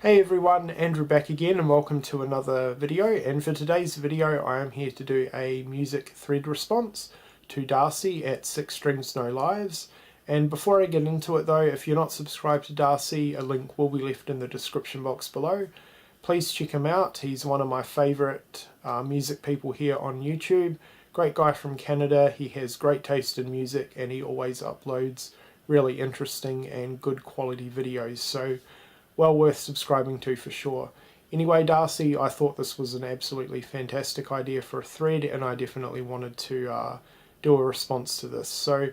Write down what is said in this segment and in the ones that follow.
Hey everyone, Andrew back again and welcome to another video, and for today's video I am here to do a music thread response to Darcy at 6 Strings No Lives. And before I get into it though, if you're not subscribed to Darcy, a link will be left in the description box below. Please check him out, he's one of my favourite music people here on YouTube. Great guy from Canada, he has great taste in music and he always uploads really interesting and good quality videos, so well worth subscribing to for sure. Anyway, Darcy, I thought this was an absolutely fantastic idea for a thread and I definitely wanted to do a response to this. So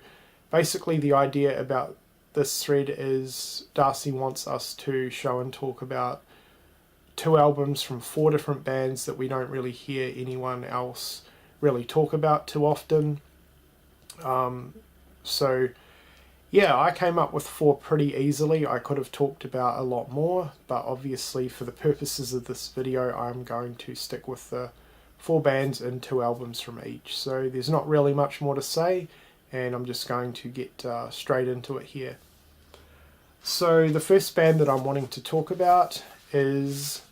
basically the idea about this thread is Darcy wants us to show and talk about 2 albums from 4 different bands that we don't really hear anyone else really talk about too often. Yeah, I came up with 4 pretty easily. I could have talked about a lot more, but obviously for the purposes of this video I'm going to stick with the 4 bands and 2 albums from each. So there's not really much more to say and I'm just going to get straight into it here. So the first band that I'm wanting to talk about is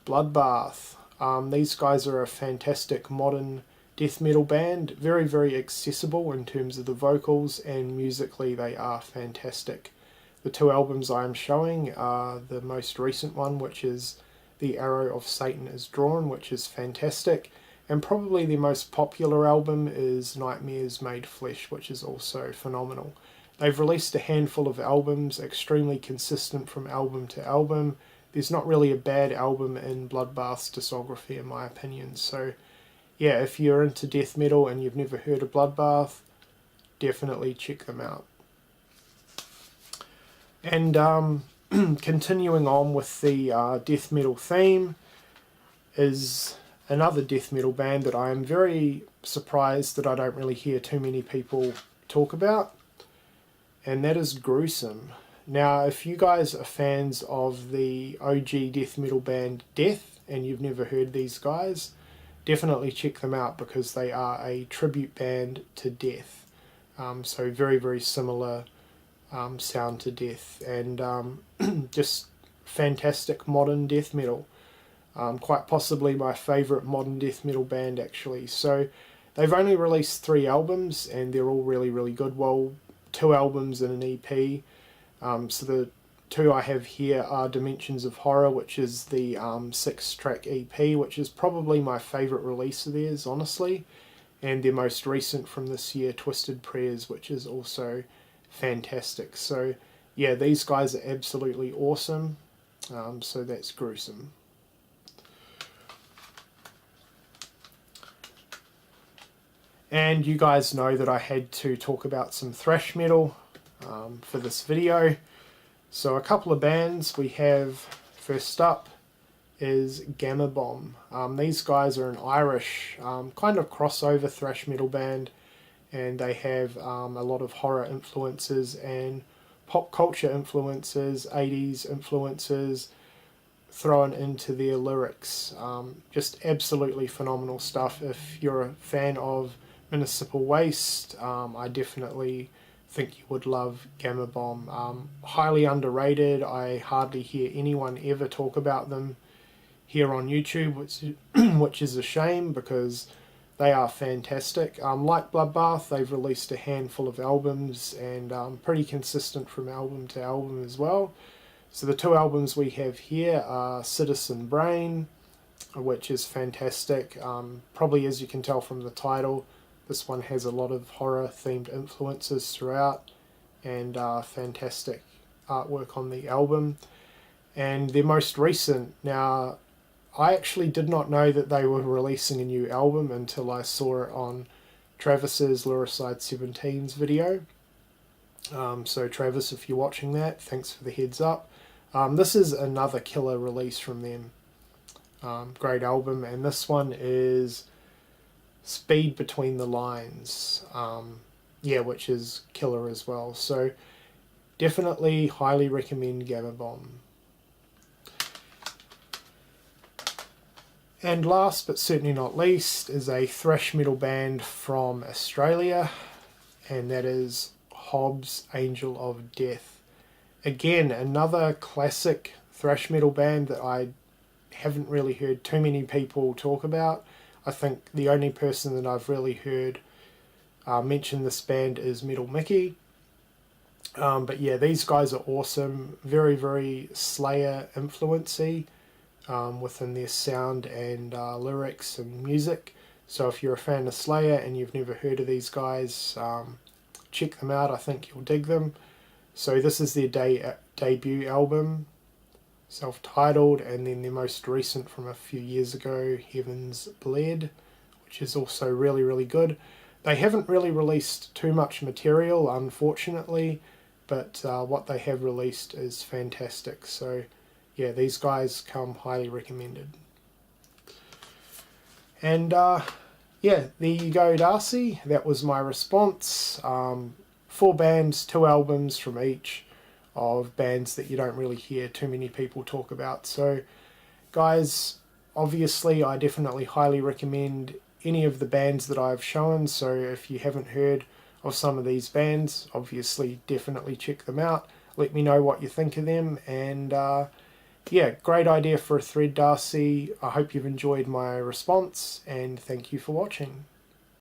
Bloodbath. These guys are a fantastic modern death metal band, very accessible in terms of the vocals, and musically they are fantastic. The 2 albums I am showing are the most recent one, which is The Arrow of Satan is Drawn, which is fantastic, and probably the most popular album is Nightmares Made Flesh, which is also phenomenal. They've released a handful of albums, extremely consistent from album to album. There's not really a bad album in Bloodbath's discography in my opinion, so yeah, if you're into death metal and you've never heard of Bloodbath, definitely check them out. And continuing on with the death metal theme is another death metal band that I am very surprised that I don't really hear too many people talk about, and that is Gruesome. Now, if you guys are fans of the OG death metal band Death and you've never heard these guys, definitely check them out because they are a tribute band to Death. So very similar sound to Death, and just fantastic modern death metal. Quite possibly my favourite modern death metal band actually. So they've only released 3 albums and they're all really good. Well, 2 albums and an EP. So the 2 I have here are Dimensions of Horror, which is the 6-track EP, which is probably my favourite release of theirs, honestly, and their most recent from this year, Twisted Prayers, which is also fantastic. So yeah, these guys are absolutely awesome. So that's Gruesome. And you guys know that I had to talk about some thrash metal for this video. So a couple of bands we have. First up is Gamma Bomb. These guys are an Irish kind of crossover thrash metal band, and they have a lot of horror influences and pop culture influences, 80s influences thrown into their lyrics. Just absolutely phenomenal stuff. If you're a fan of Municipal Waste, I definitely think you would love Gamma Bomb. Highly underrated. I hardly hear anyone ever talk about them here on YouTube, which is a shame because they are fantastic. Like Bloodbath, they've released a handful of albums and pretty consistent from album to album as well. So the 2 albums we have here are Citizen Brain, which is fantastic. Probably as you can tell from the title, this one has a lot of horror themed influences throughout, and fantastic artwork on the album. And their most recent, now I actually did not know that they were releasing a new album until I saw it on Travis's Luricide 17's video. So Travis, if you're watching that, thanks for the heads up. This is another killer release from them. Great album, and this one is Speed Between the Lines, yeah, which is killer as well. So definitely highly recommend Gamma Bomb. And last but certainly not least is a thrash metal band from Australia, and that is Hobbes, Angel of Death. Again, another classic thrash metal band that I haven't really heard too many people talk about. I think the only person that I've really heard mention this band is Metal Mickey. But yeah, these guys are awesome. Very, very Slayer influencey within their sound and lyrics and music. So if you're a fan of Slayer and you've never heard of these guys, check them out. I think you'll dig them. So this is their debut album, self-titled, and then their most recent from a few years ago, Heaven's Bled, which is also really, really good. They haven't really released too much material, unfortunately, but what they have released is fantastic. So yeah, these guys come highly recommended. And yeah, there you go, Darcy. That was my response. 4 bands, 2 albums from each of bands that you don't really hear too many people talk about. So guys, obviously I definitely highly recommend any of the bands that I've shown. So if you haven't heard of some of these bands, obviously definitely check them out. Let me know what you think of them. And yeah, great idea for a thread, Darcy. I hope you've enjoyed my response, and thank you for watching.